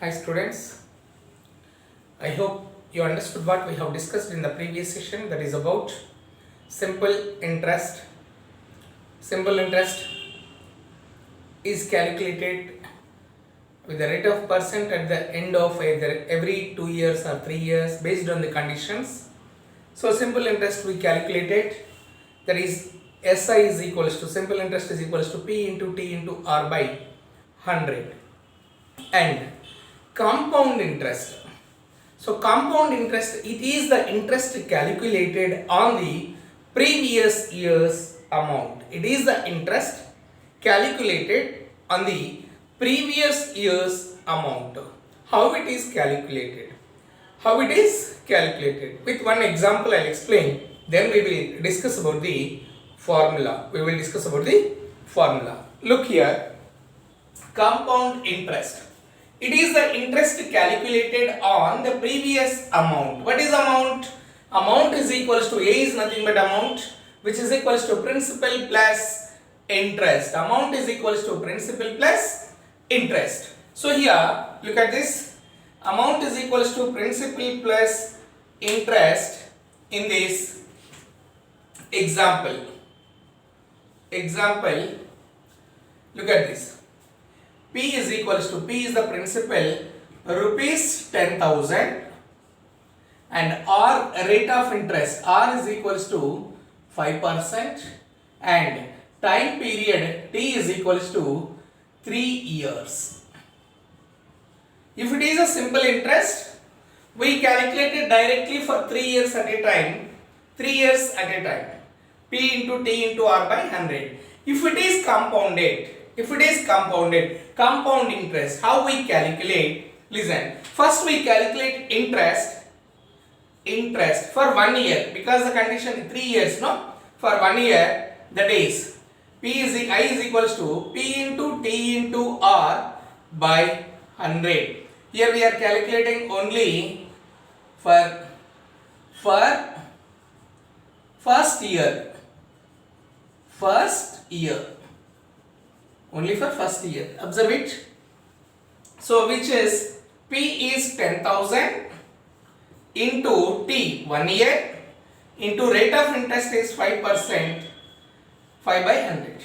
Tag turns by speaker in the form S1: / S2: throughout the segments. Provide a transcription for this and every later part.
S1: Hi students, I hope you understood what we have discussed in the previous session, that is about simple interest. Simple interest is calculated with the rate of percent at the end of either every 2 years or 3 years based on the conditions. So simple interest we calculated, that is SI is equals to simple interest is equals to P into T into R by 100, and compound interest. So compound interest, it is the interest calculated on the previous year's amount. It is the interest calculated on the previous year's amount. How it is calculated? How it is calculated? With one example I will explain. Then we will discuss about the formula. We will discuss about the formula. Look here. Compound interest. It is the interest calculated on the previous amount. What is amount? Amount is equals to A is nothing but amount, which is equals to principal plus interest. Amount is equals to principal plus interest. So here, look at this. Amount is equals to principal plus interest in this example. Look at this. P is equals to, P is the principal, rupees 10,000, and R rate of interest, R is equals to 5%, and time period T is equals to 3 years. If it is a simple interest, we calculate it directly for 3 years at a time, 3 years at a time, P into T into R by 100. If it is compounded, compound interest, how we calculate? Listen, first we calculate interest for 1 year, because the condition is 3 years, no? For 1 year, that is I is equals to P into T into R by 100. Here we are calculating only for first year. Only for first year. Observe it. So which is P is 10,000 into T 1 year into rate of interest is 5%, 5 by 100.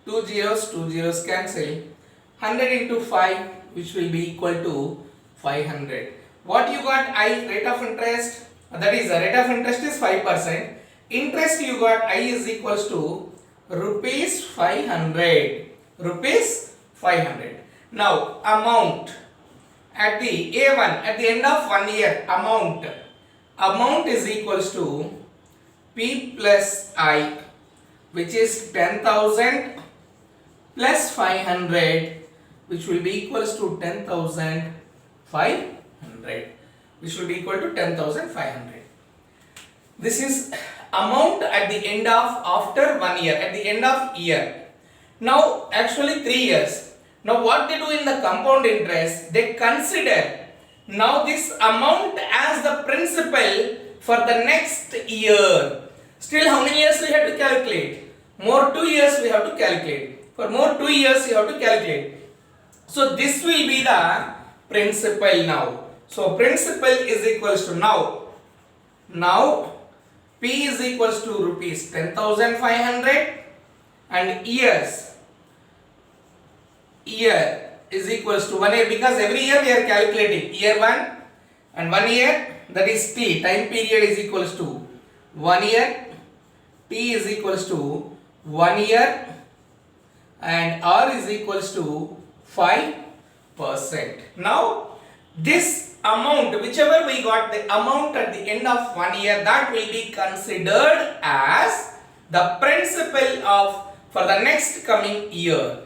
S1: 2 zeros cancel. 100 into 5, which will be equal to 500. What you got? I rate of interest, that is the rate of interest is 5%. Interest you got I is equals to rupees 500. Now amount at the A1 at the end of 1 year, amount is equals to P plus I, which is 10,000 plus 500, which will be equals to 10,500, which will be equal to 10,500. This is amount at the end of after 1 year, at the end of year. Now actually 3 years. Now what they do in the compound interest, they consider now this amount as the principal for the next year. Still how many years we have to calculate? More 2 years we have to calculate. For more 2 years you have to calculate. So this will be the principal now. So principal is equals to now P is equals to rupees 10,500 and year is equals to 1 year, because every year we are calculating year 1 and 1 year, that is T, time period is equals to 1 year, T is equals to 1 year, and R is equals to 5%. Now this amount, whichever we got the amount at the end of 1 year, that will be considered as the principal of for the next coming year.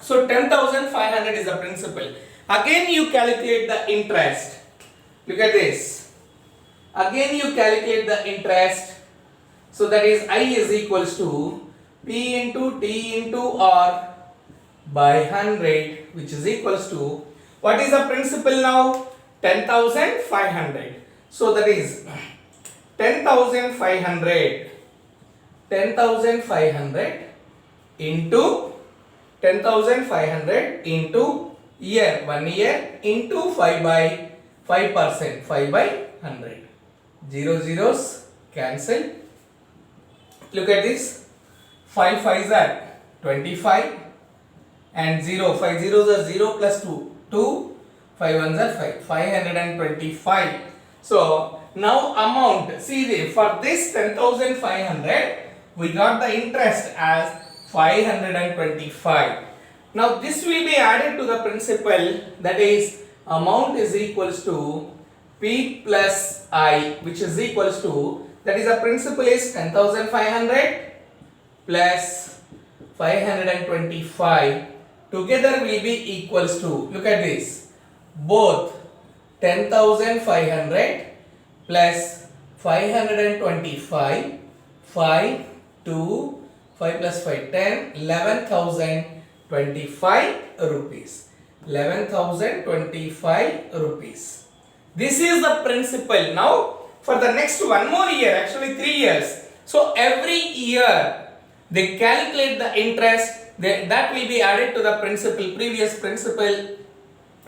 S1: So 10,500 is the principal. Again you calculate the interest. Look at this. Again you calculate the interest. So that is I is equals to P into T into R by 100, which is equals to, what is the principal now? 10,500. So that is 10,500 into 10,500 into year, 1 year into 5 by 5%, 5 by 100. 0 zeros cancel. Look at this. 5 5s are 25 and 0. 5 zeros are 0 plus 2. 2. 5 ones are 5. 525. So now amount. See, for this 10,500 we got the interest as 525. Now this will be added to the principal, that is amount is equals to P plus I, which is equals to, that is the principal is 10,500 plus 525 together will be equals to, look at this, both 10,500 plus 525, 5, 2, 5 plus 5, 10, 11,025 rupees. 11,025 rupees. This is the principal. Now for the next one more year, actually 3 years. So every year they calculate the interest, that will be added to the principal, previous principal,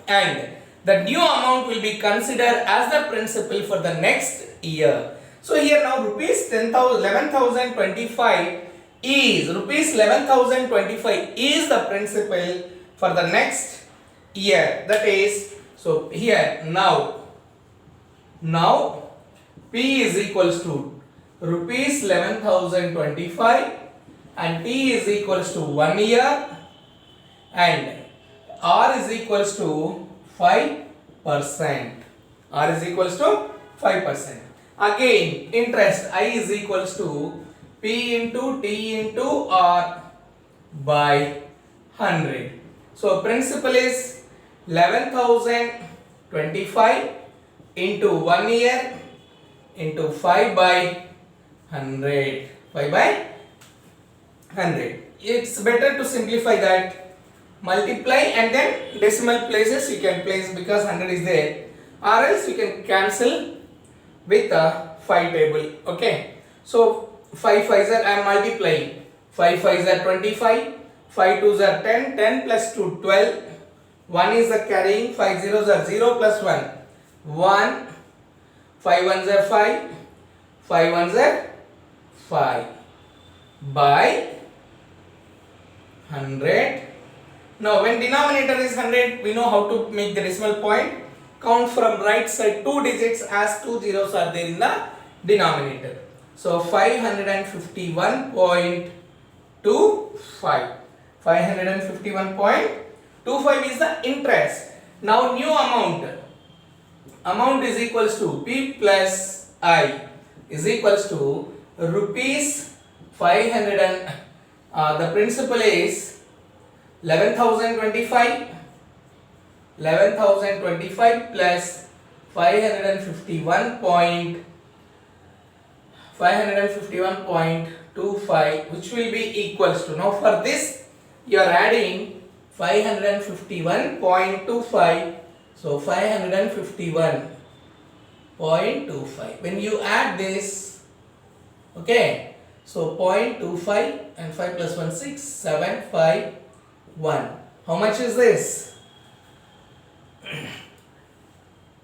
S1: and the new amount will be considered as the principal for the next year. So here now rupees 11,025 is rupees 11,025 is the principal for the next year. That is, so here now P is equals to rupees 11,025 and T is equals to 1 year and R is equals to 5%. R is equals to 5%. Again, interest I is equals to P into T into R by 100. So principal is 11,025 into 1 year into 5 by 100. 5 by 100. It's better to simplify that. Multiply and then decimal places you can place because 100 is there, or else you can cancel with a 5 table. Okay. So 5 5s are, I am multiplying. 5 5s are 25, 5 2s are 10, 10 plus 2 12, 1 is the carrying, 5 zeros are 0 plus 1, 1, 5 ones are 5, 5 ones are 5 by 100. Now when denominator is 100, we know how to make the decimal point. Count from right side 2 digits as 2 zeros are there in the denominator. So 551.25. 551.25 is the interest. Now new amount. Amount is equals to P plus I is equals to rupees 500 and the principal is 11,025 plus 551.25, which will be equals to, now for this you are adding 551.25, so 551.25. when you add this, okay, so 0.25 and 5 plus 1 6, 7 5 1. How much is this?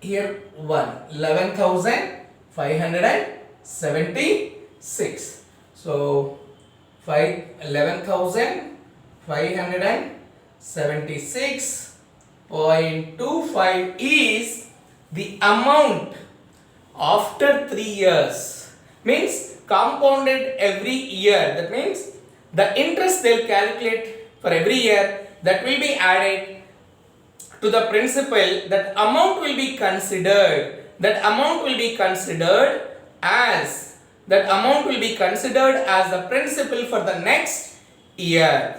S1: Here 1, 11,576. So 11,576.25 is the amount after 3 years. Means compounded every year. That means the interest they will calculate for every year, that will be added to the principal. That amount will be considered. As the principal for the next year.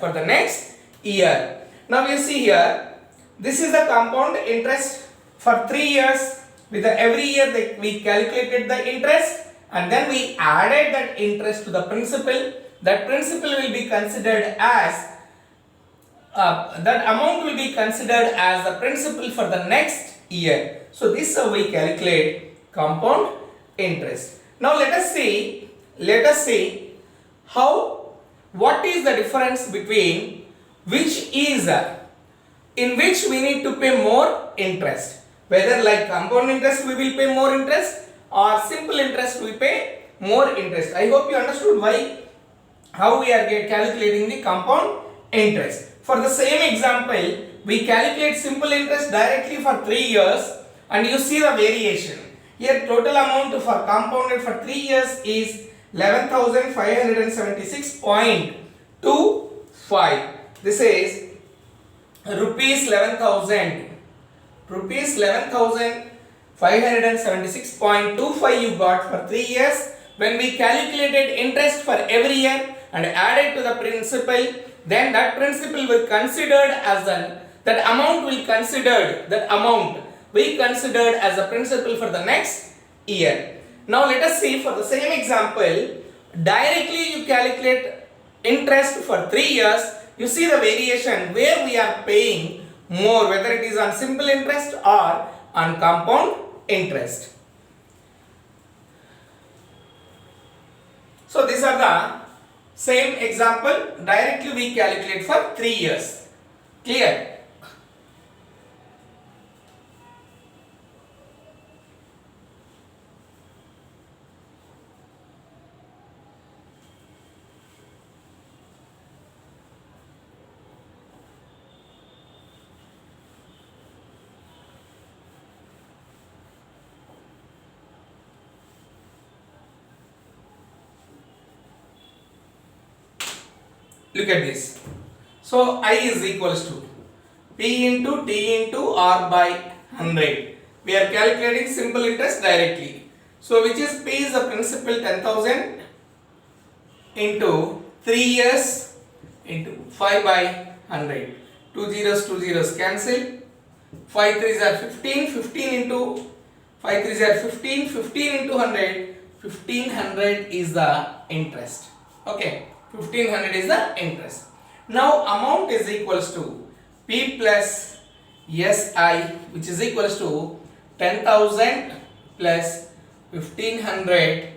S1: Now you see here, this is the compound interest for 3 years. With every year we calculated the interest and then we added that interest to the principal. That principal will be considered as that amount will be considered as the principal for the next year. So this is how we calculate compound interest. Now let us see what is the difference between which is in which we need to pay more interest. Whether like compound interest we will pay more interest or simple interest we pay more interest. I hope you understood how we are calculating the compound interest. For the same example, we calculate simple interest directly for 3 years and you see the variation. Here total amount for compounded for 3 years is 11,576.25. This is rupees 11,576.25 you got for 3 years. When we calculated interest for every year and added to the principal, then that principal will considered as that amount we considered as a principal for the next year. Now let us see for the same example, directly you calculate interest for 3 years, you see the variation where we are paying more, whether it is on simple interest or on compound interest. So these are the same example, directly we calculate for 3 years. Clear? Look at this. So I is equals to P into T into R by 100. We are calculating simple interest directly. So which is P is the principal 10,000 into 3 years into 5 by 100. 2 zeros cancel. 5 threes are 15. 15 into 5 threes are 15. 15 into 100. 1500 is the interest. Okay. 1500 is the interest. Now amount is equals to P plus SI, which is equals to 10,000 plus 1500,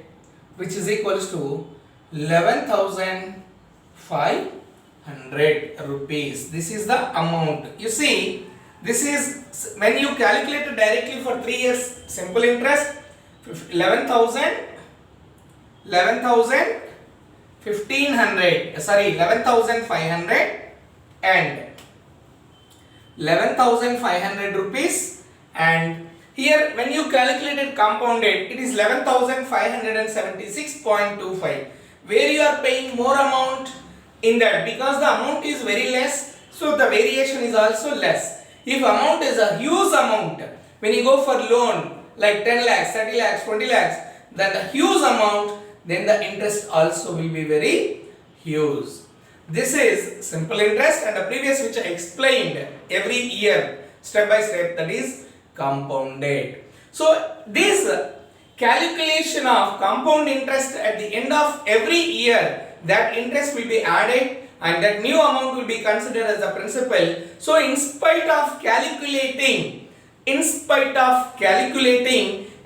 S1: which is equals to 11,500 rupees. This is the amount. You see, this is when you calculate it directly for 3 years simple interest, 11,500 and 11,500 rupees, and here when you calculated compounded it is 11,576.25, where you are paying more amount in that because the amount is very less, so the variation is also less. If amount is a huge amount, when you go for loan like 10 lakhs, 30 lakhs, 20 lakhs, then the huge amount, then the interest also will be very huge. This is simple interest, and the previous which I explained every year step by step, that is compounded. So this calculation of compound interest at the end of every year, that interest will be added and that new amount will be considered as the principal. So in spite of calculating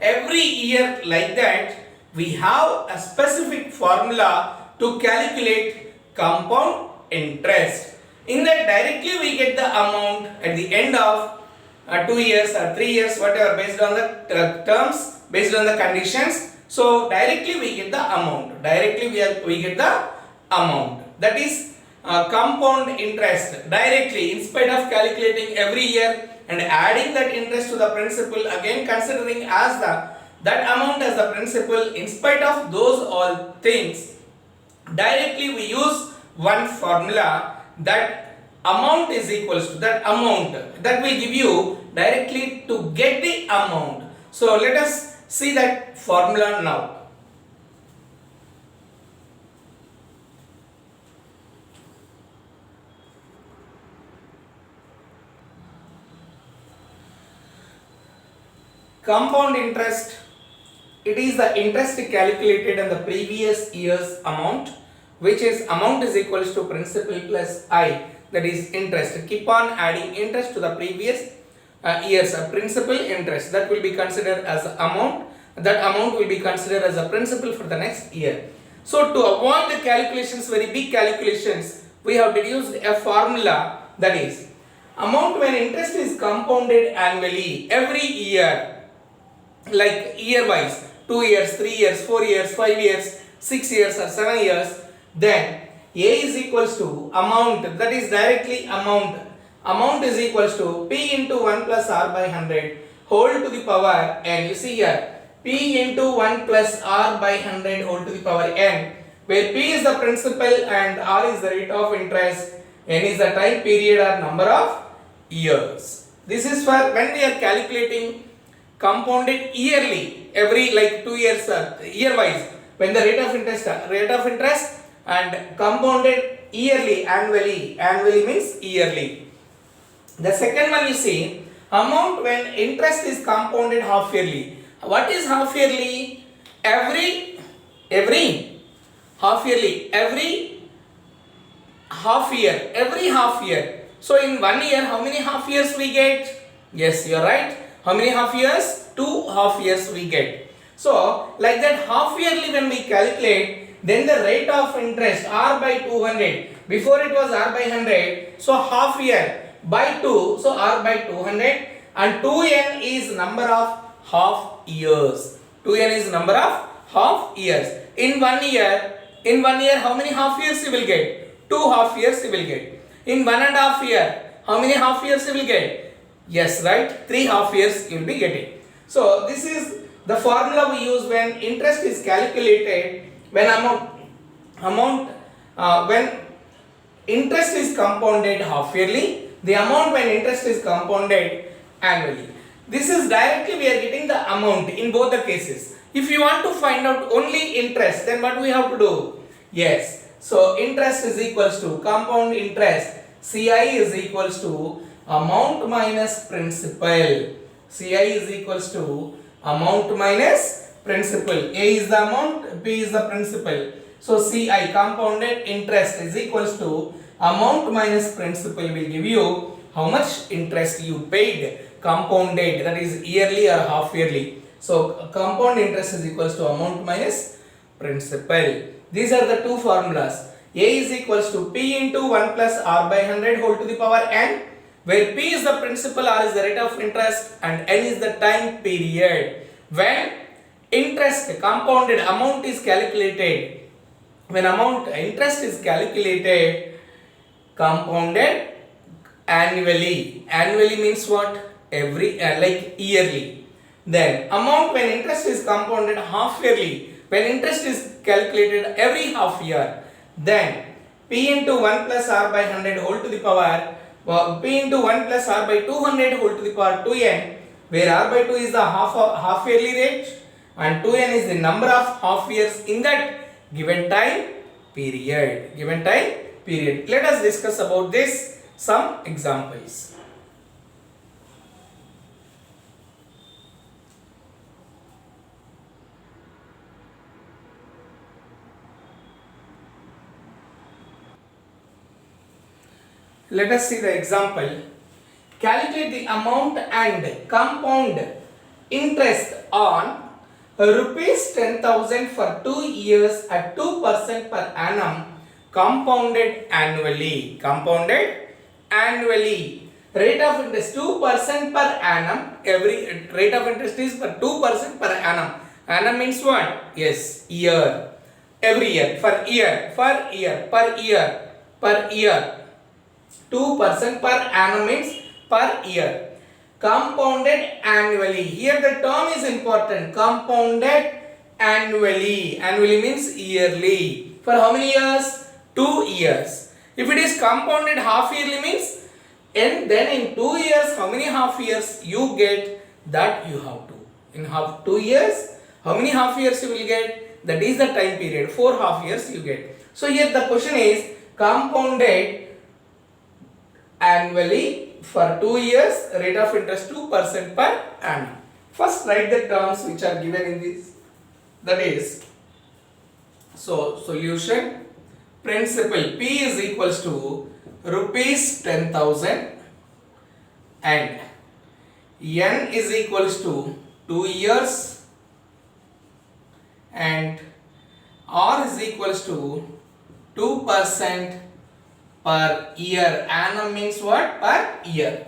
S1: every year like that, we have a specific formula to calculate compound interest. In that directly we get the amount at the end of 2 years or 3 years, whatever, based on the terms, based on the conditions. So directly we get the amount. We get the amount. That is compound interest directly, in spite of calculating every year and adding that interest to the principal, again considering as that amount as the principal. In spite of those all things, directly we use one formula, that amount is equals to that amount that will give you directly to get the amount. So let us see that formula now. Compound interest, it is the interest calculated on the previous year's amount, which is amount is equals to principal plus I, that is interest. Keep on adding interest to the previous year's principal interest, that will be considered as amount. That amount will be considered as a principal for the next year. So to avoid the calculations, very big calculations, we have deduced a formula, that is amount when interest is compounded annually every year, like year wise, 2 years, 3 years, 4 years, 5 years, 6 years or 7 years, then A is equals to amount, that is directly amount is equals to P into 1 plus R by 100 whole to the power n. You see here, P into 1 plus R by 100 whole to the power n, where P is the principal and R is the rate of interest, n is the time period or number of years. This is for when we are calculating compounded yearly, every like 2 years year wise, when the rate of interest and compounded yearly, annually means yearly. The second one, you see, amount when interest is compounded half yearly. What is half yearly? Every half yearly, every half year. So in 1 year, how many half years we get? Yes, you are right. How many half years? 2 half years we get. So like that, half yearly when we calculate, then the rate of interest R by 200. Before it was R by 100. So half year by 2. So R by 200. And 2n is number of half years. 2n is number of half years. In 1 year, how many half years you will get? 2 half years you will get. In 1.5 year, how many half years you will get? Yes, right? 3 half years you will be getting. So this is the formula we use when interest is calculated, when when interest is compounded half yearly, the amount when interest is compounded annually. This is directly we are getting the amount in both the cases. If you want to find out only interest, then what we have to do? Yes, so interest is equals to compound interest, CI is equals to amount minus principal. CI is equals to amount minus principal. A is the amount, B is the principal. So CI, compounded interest, is equals to amount minus principal, will give you how much interest you paid, compounded, that is yearly or half yearly. So compound interest is equals to amount minus principal. These are the two formulas. A is equals to P into 1 plus R by 100 whole to the power n, where P is the principal, R is the rate of interest, and n is the time period. When interest compounded amount is calculated, when interest is calculated compounded annually means what? Every like yearly. Then amount when interest is compounded half yearly, when interest is calculated every half year, then P into 1 plus R by 100 whole to the power P into 1 plus R by 200 whole to the power 2n, where R by 2 is the half yearly rate and 2n is the number of half years in that given time period. Let us discuss about this, some examples. Let us see the example. Calculate the amount and compound interest on rupees 10,000 for 2 years at 2% per annum, compounded annually. Rate of interest 2% per annum. Every rate of interest is for 2% per annum. Annum means what? Yes, year. Every year, per year. 2% per annum means per year. Compounded annually. Here the term is important. Compounded annually. Annually means yearly. For how many years? 2 years. If it is compounded half yearly means, and then in 2 years, how many half years you get, that you have to. In 2 years, how many half years you will get? That is the time period. 4 half years you get. So here the question is compounded annually for 2 years, rate of interest 2% per annum. First write the terms which are given in this. That is, so solution, principal P is equals to rupees 10,000 and N is equals to 2 years and R is equals to 2% per year. Annum means what? Per year.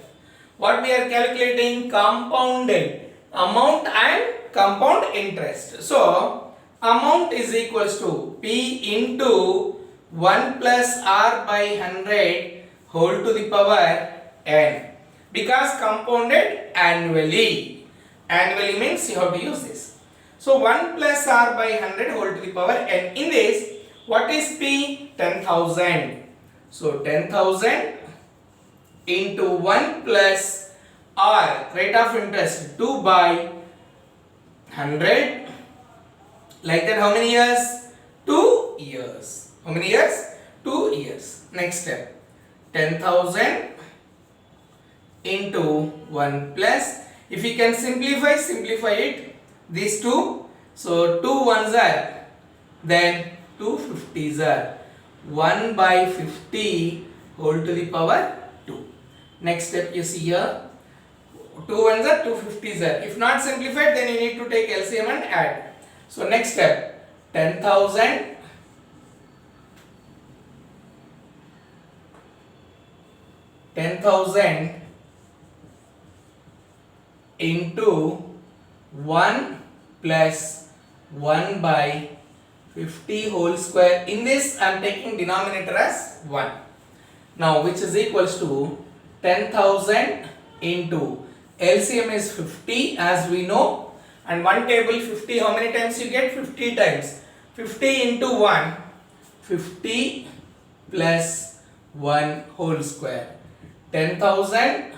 S1: What we are calculating? Compounded amount and compound interest. So amount is equals to P into 1 plus R by 100 whole to the power n, because compounded annually. Annually means you have to use this. So 1 plus R by 100 whole to the power n. In this, what is P? 10,000. So 10,000 into 1 plus R, rate of interest 2 by 100. Like that, how many years? 2 years. How many years? 2 years. Next step. 10,000 into 1 plus. If you can simplify it. These two. So 2 ones are, then 2 50s are. 1 by 50 whole to the power 2. Next step you see here. 2 ones are, 2 50s are. If not simplified, then you need to take LCM and add. So next step, 10,000 into 1 plus 1 by 50 whole square. In this I am taking denominator as 1. Now which is equals to 10,000 into LCM is 50 as we know, and one table 50, how many times you get? 50 times. 50 into 1, 50 plus 1 whole square. 10,000,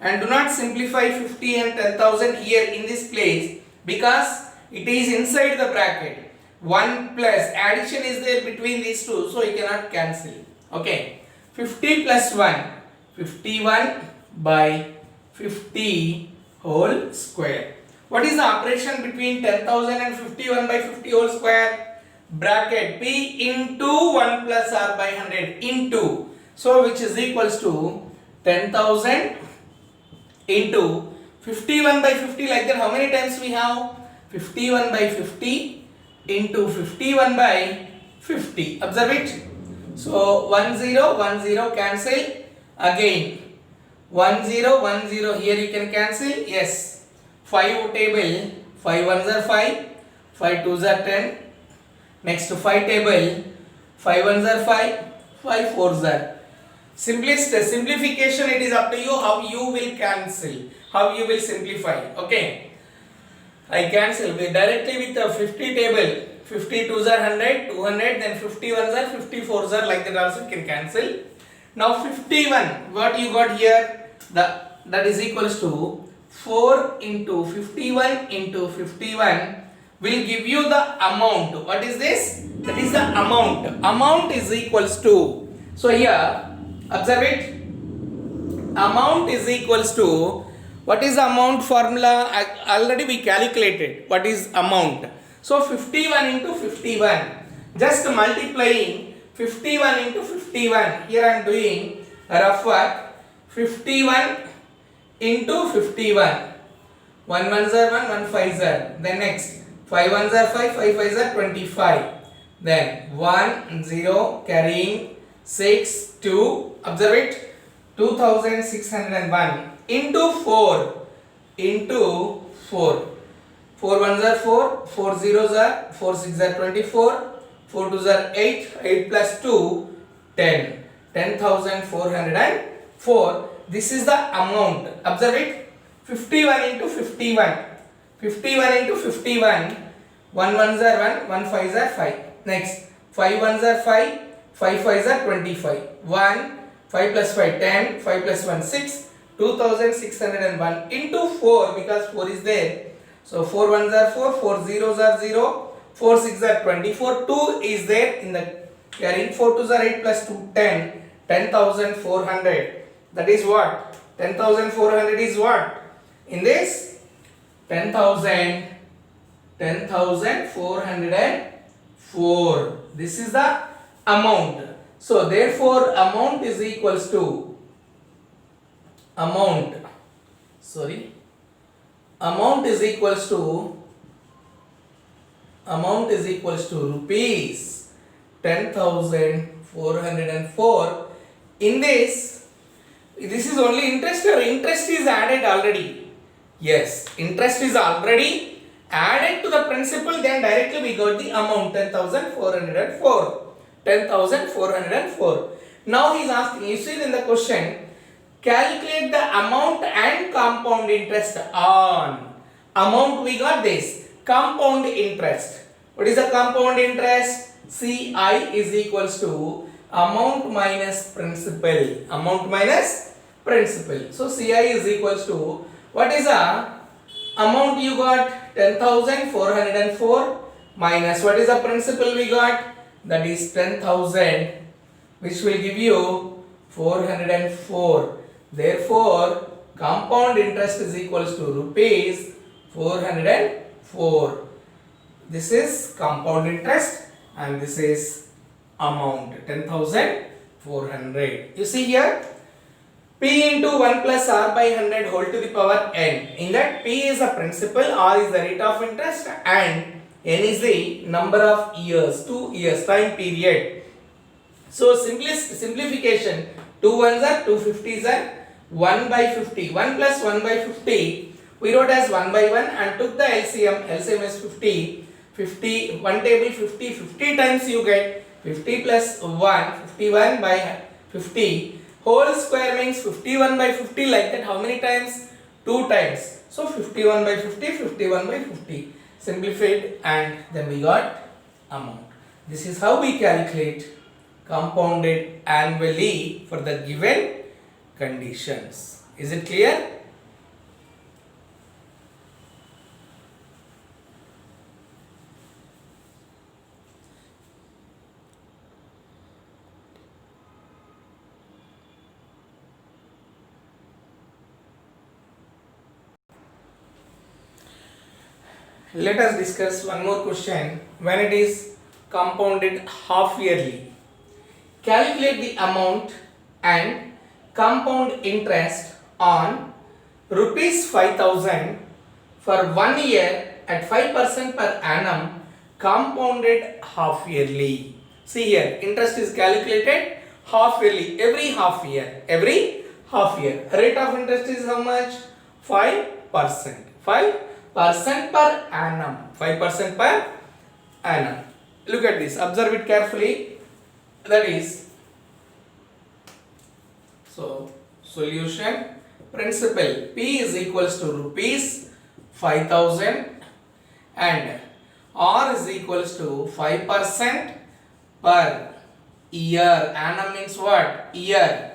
S1: and do not simplify 50 and 10,000 here in this place, because it is inside the bracket. 1 plus addition is there between these two, so you cannot cancel. Okay, 50 plus 1, 51 by 50 whole square. What is the operation between 10,000 and 51 by 50 whole square? Bracket P into 1 plus R by 100 into. So which is equals to 10,000 into 51 by 50, like that. How many times we have? 51 by 50 into 51 by 50. Observe it. So 1 0 1 0 cancel. Again 1 0 1 0 here you can cancel. Yes. 5 table. 5 ones are 5. 5 twos are 10. Next to 5 table. 5 ones are 5. 5 fours are. Simplification, it is up to you how you will cancel, how you will simplify. Okay, I cancel directly with the 50 table. 52s are 100, 200, then 51s are, 54s are, like that also you can cancel. Now 51, what you got here? That is equals to 4 into 51 into 51 will give you the amount. What is this? That is the amount. Amount is equals to, so here observe it. Amount is equals to, what is the amount formula? Already we calculated what is amount. So 51 into 51, just multiplying 51 into 51. Here I am doing rough work. 51 into 51. 1 ones are 1, 1 fives are. Then next 5 ones are 5, 5 fives are 25. Then 1 0 carrying 6 2. Observe it. 2601 into 4 into 4. 4 ones are 4, 4 zeros are, 4 6 are 24, 4 twos are 8, 8 plus 2 10. 10,404. This is the amount. Observe it. 51 into 51. 51 into 51. 1 ones are 1, 1 fives are 5. Next 5 ones are 5, 5 fives are 25. 1, 5 plus 5 10, 5 plus 1 6. 2601 into 4, because 4 is there. So 4 ones are 4, 4 zeros are 0, 4 6 are 24, 2 is there in the carrying, 4 twos are 8 plus 2 10, 10,400. That is what? 10,400 is what? In this 10,404. This is the amount. So therefore amount is equals to amount is equals to rupees 10,404. In this is only interest or interest is added already? Yes, interest is already added to the principal, then directly we got the amount 10,404. 10,404. Now he is asking, you see in the question, calculate the amount and compound interest on. Amount we got this. Compound interest. What is the compound interest? CI is equals to amount minus principal. Amount minus principal. So CI is equals to, what is the amount you got? 10,404 minus what is the principal we got? That is 10,000, which will give you 404. Therefore, compound interest is equals to rupees 404. This is compound interest and this is amount 10,400. You see here, P into 1 plus R by 100 whole to the power n. In that, P is the principal, R is the rate of interest and n is the number of years, 2 years time period. So simplification, 2 ones are 2 50s are 1 by 50. 1 plus 1 by 50 we wrote as 1 by 1 and took the LCM. LCM is 50. 50, 1 table 50, 50 times you get 50 plus 1, 51 by 50. Whole square means 51 by 50, like that how many times? 2 times. So 51 by 50, 51 by 50. Simplified and then we got amount. This is how we calculate compounded annually for the given conditions. Is it clear? Let us discuss one more question. When it is compounded half yearly, calculate the amount and compound interest on rupees 5,000 for 1 year at 5% per annum, compounded half yearly. See here, interest is calculated half yearly, every half year. Every half year. Rate of interest is how much? 5%. 5% per annum. 5% per annum. Look at this. Observe it carefully. That is, so solution, principal P is equals to rupees 5,000 and R is equals to 5% per year. Annum means what? Year.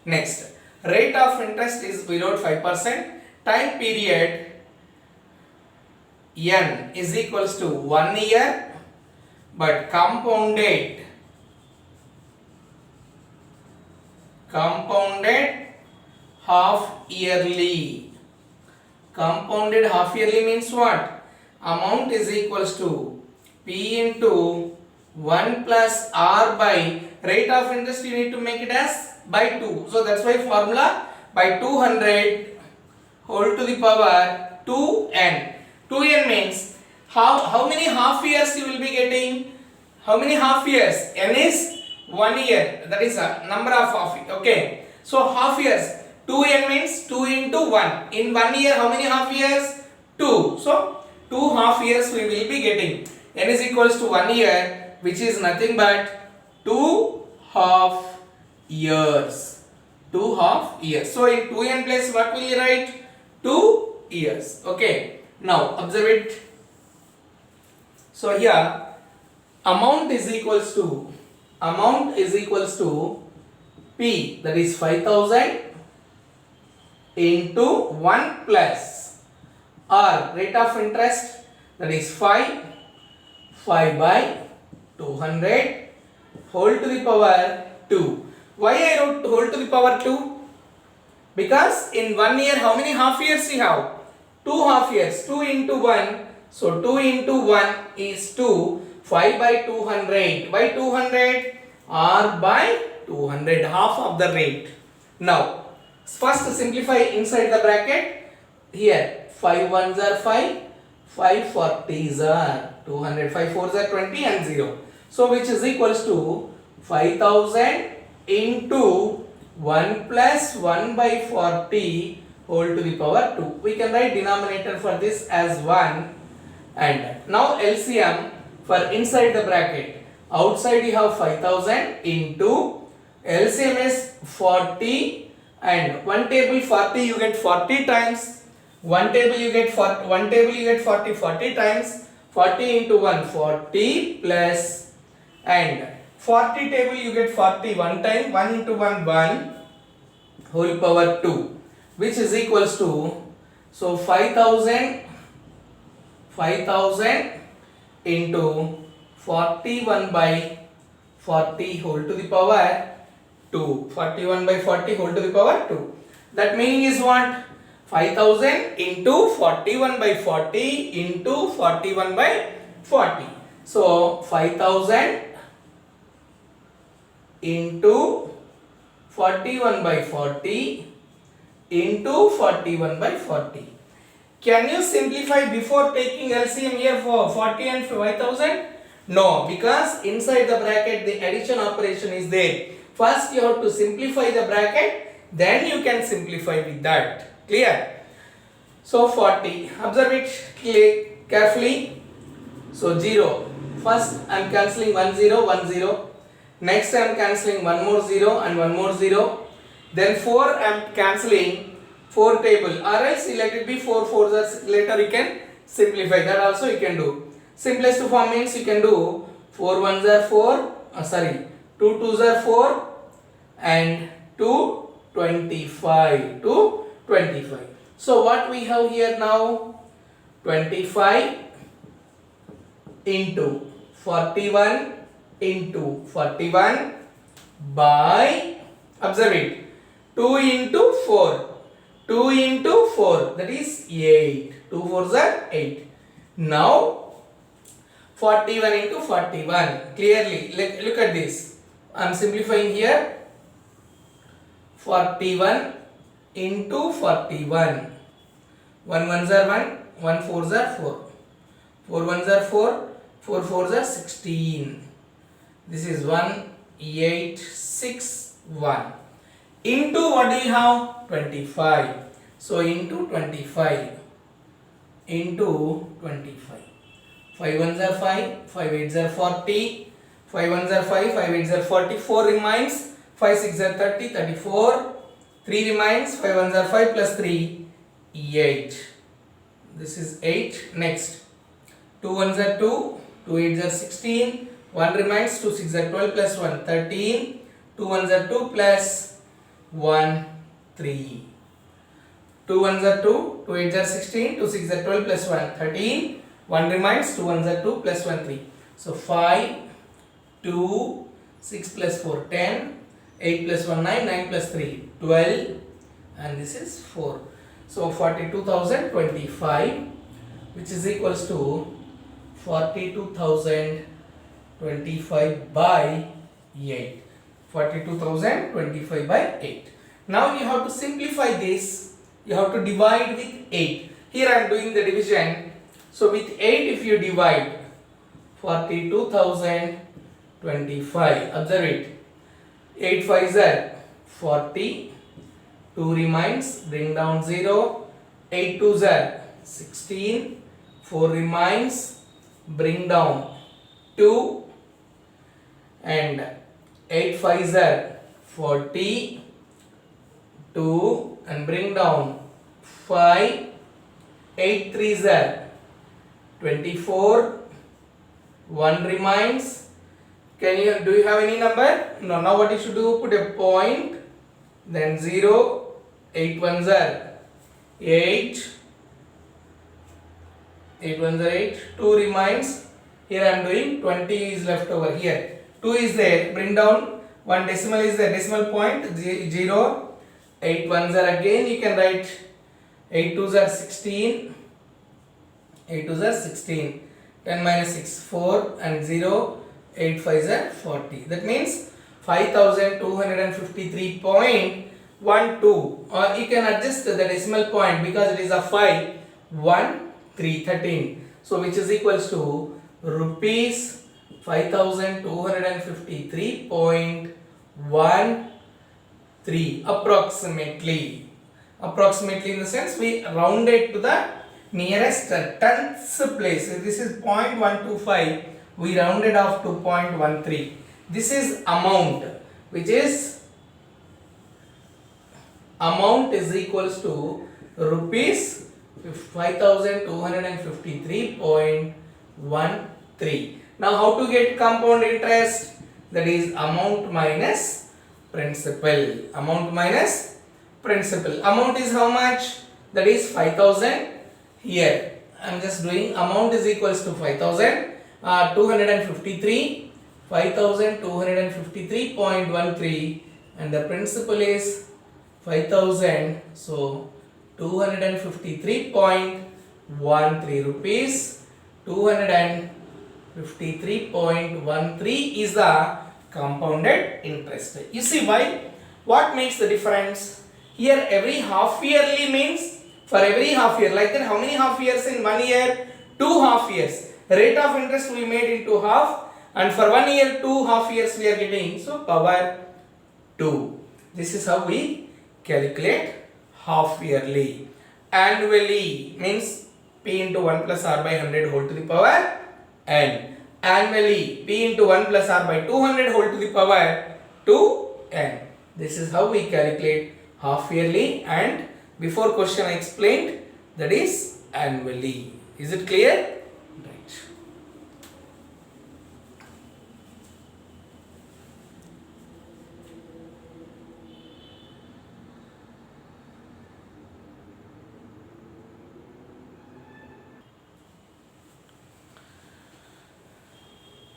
S1: Next, rate of interest is we wrote 5%. Time period n is equals to 1 year, but compounded half yearly. Compounded half yearly means what? Amount is equals to P into 1 plus R by rate of interest, you need to make it as by 2. So that's why formula by 200 whole to the power 2n. 2n means how many half years you will be getting? How many half years? N is 1 year. That is a number of half years. Okay. So half years. 2n means 2 into 1. In 1 year, how many half years? 2. So 2 half years we will be getting. N is equals to 1 year, which is nothing but 2 half years. 2 half years. So in 2n place, what will you write? 2 years. Okay. Now observe it. So here amount is equals to P, that is 5,000 into 1 plus R, rate of interest, that is 5 by 200 whole to the power 2. Why I wrote whole to the power 2? Because in 1 year how many half years we have? 2 half years. 2 into 1. So 2 into 1 is 2. 5 by 200. By 200. R by 200. Half of the rate. Now, first simplify inside the bracket. Here, 5 ones are 5. 5 40s are 200. 5 fours are 20 and 0. So which is equals to 5000 into 1 plus 1 by 40 whole to the power 2. We can write denominator for this as 1, and now LCM for inside the bracket. Outside you have 5000 into LCM is 40, and one table 40 you get 40 times. One table you get 40 times. 40 into 1 40 plus, and 40 table you get 40 one time. 1 into 1 1 whole power 2, which is equals to, so 5000 into 41 by 40 whole to the power 2. 41 by 40 whole to the power 2. That meaning is what? 5000 into 41 by 40 into 41 by 40. So 5000 into 41 by 40 into 41 by 40. Can you simplify before taking LCM here for 40 and 5000? No, because inside the bracket the addition operation is there. First you have to simplify the bracket, then you can simplify with that. Clear? So 40, observe it carefully. So 0. First I am cancelling 1 0 1 0. Next I am cancelling one more 0 and one more 0. Then 4 I am cancelling 4 table, or else let it be 4 4s. Later you can simplify, that also you can do. Simplest form means you can do 4 1s are 4, 2 2s are 4 and 2 25 to 25. So what we have here now? 25 into 41 into 41 by, observe it, 2 into 4. 2 into 4, that is 8. 2 4s are 8. Now 41 into 41. Clearly, look at this. I am simplifying here. 41 into 41. 1 1s are 1, 1 4s are 4. 4 1s are 4, 4 4s are 16. This is 1 8 6 1. Into what do you have? 25. So into 25. Into 25. 5 1s are 5, 5 8s are 40. 5 1s are 5, 5 8s are 40. 4 remains. 5 6 are 30, 34. 3 remains. 5 1s are 5 plus 3, 8. This is 8. Next. 2 1s are 2, 2 8s are 16. 1 remains. 2 6 are 12 plus 1, 13. 2 1s are 2 plus 1, 3. 2 1s are 2, 2 8s are 16, 2 6 are 12 plus 1, 13. 1 remains. 2 1s are 2 plus 1, 3. So 5, 2, 6 plus 4, 10. 8 plus 1, 9, 9 plus 3, 12, and this is 4. So 42,025, which is equals to 42,025 by 8. 42,025 by 8. Now you have to simplify this. You have to divide with 8. Here I am doing the division. So with 8 if you divide 42,025, observe it. 8 5s are 40, 2 remains, bring down 0, 8 2s are 16, 4 remains, bring down 2, and 8 5s are 40, 2 and bring down 5, 8 3s are 24, 1 remains. Do you have any number? No. Now what you should do? Put a point, then 0, 8 1s are 8, 8 1s are 8, 2 remains. Here I am doing 20 is left over here. 2 is there, bring down 1 decimal is there, decimal point 0, 8 1s are again, you can write 8 2s are 16, 8 2s are 16, 10 minus 6 4 and 0, 8 5s are 40. That means 5253.12, or you can adjust the decimal point because it is a 5, 1 3 13. So which is equals to rupees 5253.13 approximately. Approximately in the sense we rounded to the nearest tenths place. This is 0.125. We rounded off to 0.13. This is amount, which is amount is equals to rupees 5253.13. Now how to get compound interest? That is amount minus principal. Amount minus principal. Amount is how much? That is 5000. Here I am just doing amount is equals to 5253 5253.13 and the principal is 5000, so 253.13 rupees. 253.13 is the compounded interest. You see why? What makes the difference? Here every half yearly means for every half year, like that how many half years in 1 year? 2 half years. Rate of interest we made into half, and for 1 year 2 half years we are getting, so power 2. This is how we calculate half yearly. Annually means P into 1 plus R by 100 whole to the power n. Annually P into 1 plus R by 200 whole to the power 2n. This is how we calculate half yearly, and before question I explained that is annually. Is it clear? Right.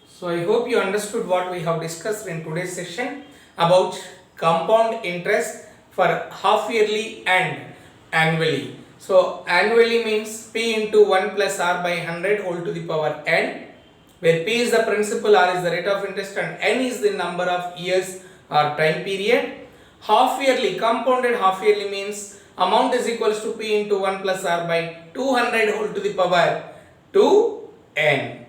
S1: So I hope you understood what we have discussed in today's session about compound interest for half yearly and annually. So annually means P into 1 plus R by 100 whole to the power n, where P is the principal, R is the rate of interest and n is the number of years or time period. Half yearly, compounded half yearly means amount is equals to P into 1 plus R by 200 whole to the power 2n.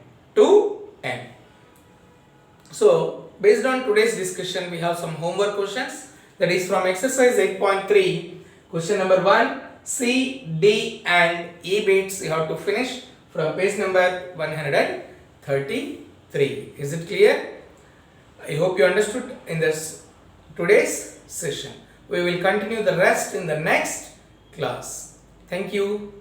S1: So based on today's discussion, we have some homework questions, that is from exercise 8.3, question number 1, C, D and E bits you have to finish from page number 133. Is it clear? I hope you understood in this today's session. We will continue the rest in the next class. Thank you.